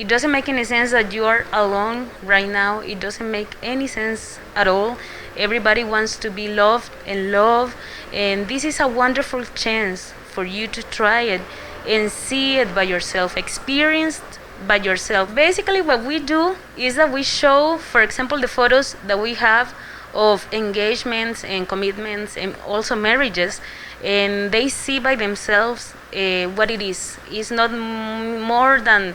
It doesn't make any sense that you are alone right now. It doesn't make any sense at all. Everybody wants to be loved and loved, and this is a wonderful chance for you to try it and see it by yourself, experience by yourself. Basically, what we do is that we show, for example, the photos that we have of engagements and commitments and also marriages, and they see by themselves what it is. It's not more than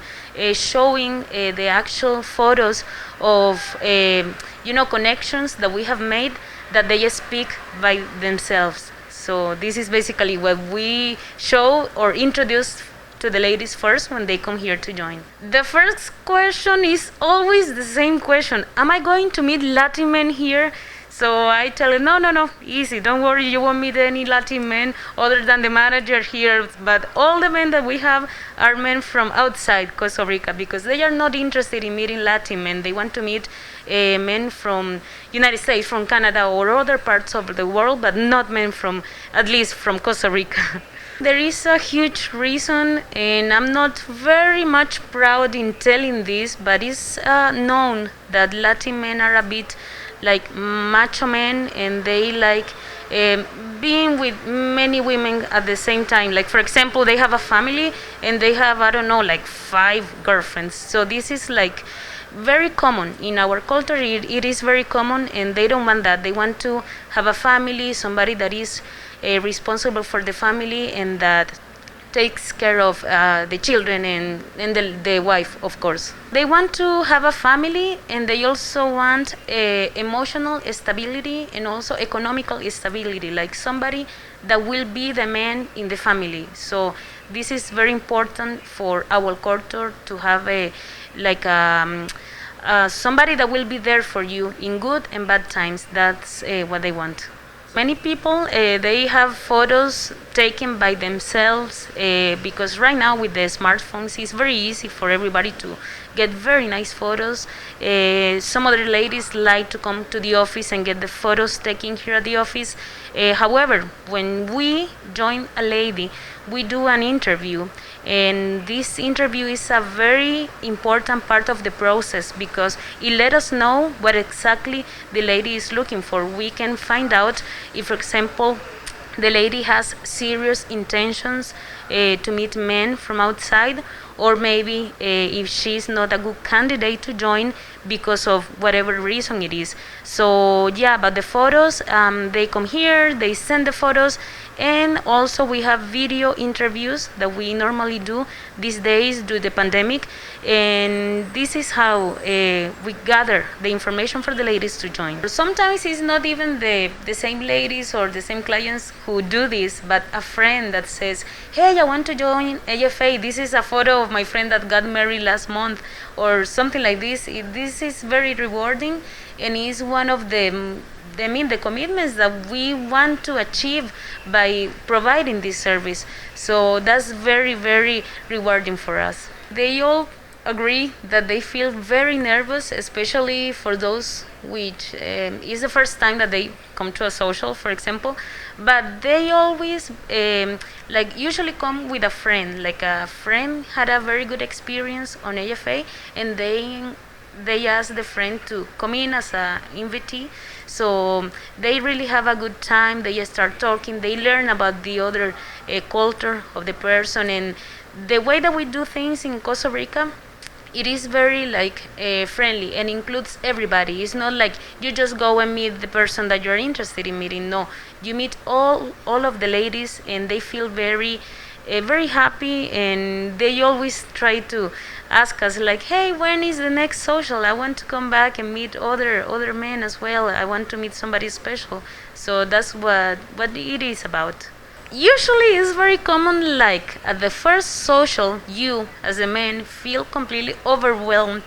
showing the actual photos of connections that we have made, that they speak by themselves. So this is basically what we show or introduce to the ladies first when they come here to join. The first question is always the same question: am I going to meet Latin men here? So I tell them, no, easy, don't worry, you won't meet any Latin men other than the manager here. But all the men that we have are men from outside Costa Rica, because they are not interested in meeting Latin men. They want to meet men from United States, from Canada, or other parts of the world, but not men from, at least from Costa Rica. There is a huge reason, and I'm not very much proud in telling this, but it's known that Latin men are a bit like macho men, and they like being with many women at the same time. Like, for example, they have a family and they have, I don't know, like 5 girlfriends. So this is like very common in our culture. It is very common, and they don't want that. They want to have a family, somebody that is responsible for the family and that takes care of the children and the wife, of course. They want to have a family, and they also want emotional stability and also economical stability, like somebody that will be the man in the family. So this is very important for our culture, to have a like somebody that will be there for you in good and bad times. That's what they want. Many people they have photos taken by themselves, because right now with the smartphones it's very easy for everybody to get very nice photos. Some other ladies like to come to the office and get the photos taken here at the office. However, when we join a lady, we do an interview, and this interview is a very important part of the process, because it let us know what exactly the lady is looking for. We can find out if, for example, the lady has serious intentions to meet men from outside, or maybe if she's not a good candidate to join because of whatever reason it is. So yeah, but the photos, they come here, they send the photos, and also we have video interviews that we normally do these days due to the pandemic, and this is how we gather the information for the ladies to join. Sometimes it's not even the same ladies or the same clients who do this, but a friend that says, hey, I want to join AFA, this is a photo of my friend that got married last month, or something like this. This is very rewarding, and is one of the commitments that we want to achieve by providing this service. So that's very, very rewarding for us. They all agree that they feel very nervous, especially for those which is the first time that they come to a social, for example. But they always like usually come with a friend. Like a friend had a very good experience on AFA, and they ask the friend to come in as an invitee. So they really have a good time. They start talking. They learn about the other culture of the person, and the way that we do things in Costa Rica. It is very like friendly and includes everybody. It's not like you just go and meet the person that you're interested in meeting. No, you meet all of the ladies, and they feel very very happy, and they always try to ask us like, hey, when is the next social? I want to come back and meet other men as well. I want to meet somebody special. So that's what it is about. Usually it's very common, like at the first social, you as a man feel completely overwhelmed,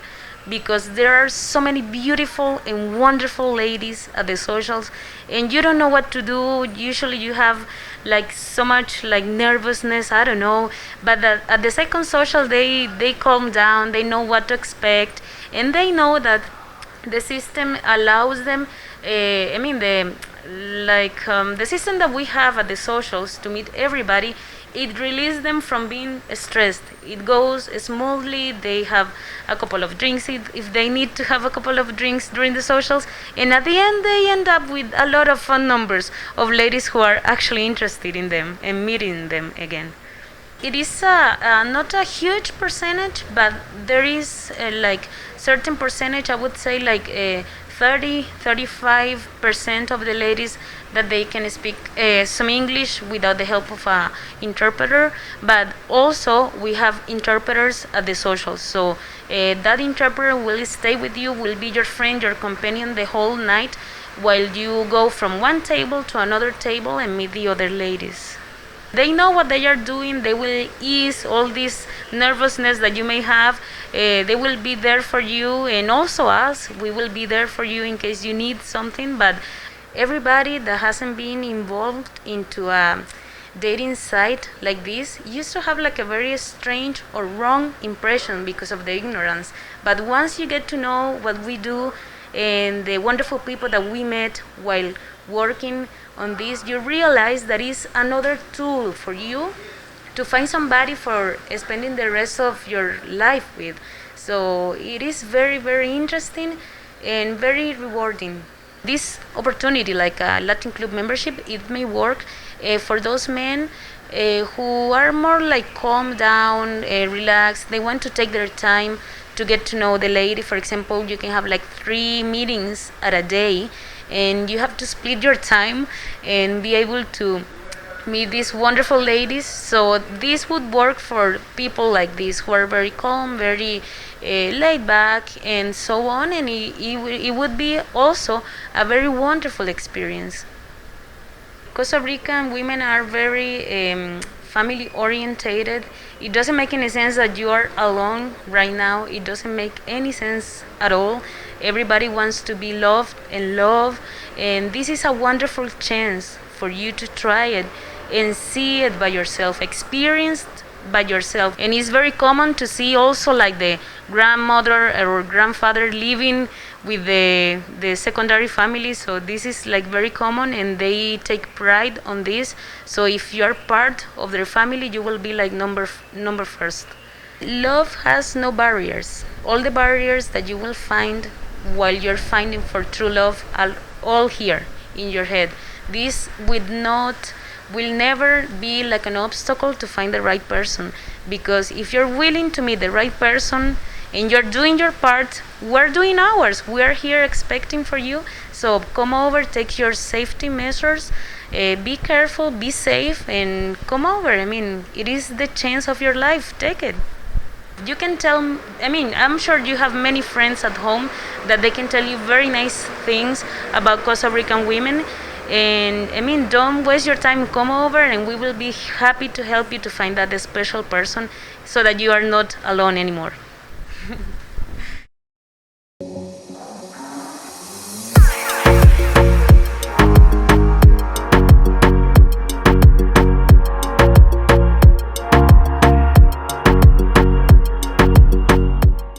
because there are so many beautiful and wonderful ladies at the socials, and you don't know what to do. Usually you have like so much like nervousness, I don't know, but at the second social they calm down, they know what to expect, and they know that the system allows them the system that we have at the socials to meet everybody, it releases them from being stressed. It goes smoothly. They have a couple of drinks if they need to have a couple of drinks during the socials, and at the end they end up with a lot of phone numbers of ladies who are actually interested in them and meeting them again. It is not a huge percentage, but there is like certain percentage. I would say like 35% of the ladies that they can speak some English without the help of a interpreter. But also we have interpreters at the socials, so that interpreter will stay with you, will be your friend, your companion the whole night, while you go from one table to another table and meet the other ladies. They know what they are doing. They will ease all this nervousness that you may have. They will be there for you, and also us. We will be there for you in case you need something. But everybody that hasn't been involved into a dating site like this used to have like a very strange or wrong impression because of the ignorance. But once you get to know what we do and the wonderful people that we met while working on this, you realize that is another tool for you to find somebody for spending the rest of your life with. So it is very, very interesting and very rewarding. This opportunity, like a Latin Club membership, it may work for those men who are more like calm down, relaxed. They want to take their time to get to know the lady. For example, you can have like 3 meetings at a day, and you have to split your time and be able to meet these wonderful ladies. So this would work for people like this who are very calm, very laid back, and so on. And it would be also a very wonderful experience. Costa Rican women are very family orientated. It doesn't make any sense that you are alone right now. It doesn't make any sense at all. Everybody wants to be loved and loved, and this is a wonderful chance for you to try it and see it by yourself, experience by yourself. And it's very common to see also like the grandmother or grandfather living with the secondary family. So this is like very common, and they take pride on this. So if you are part of their family, you will be like number first. Love has no barriers. All the barriers that you will find while you're finding for true love are all here in your head. This will never be like an obstacle to find the right person, because if you're willing to meet the right person and you're doing your part, we're doing ours. We're here expecting for you. So come over, take your safety measures, be careful, be safe, and come over. I mean, it is the chance of your life. Take it. You can tell, I mean, I'm sure you have many friends at home that they can tell you very nice things about Costa Rican women. And I mean, don't waste your time. Come over, and we will be happy to help you to find that special person so that you are not alone anymore.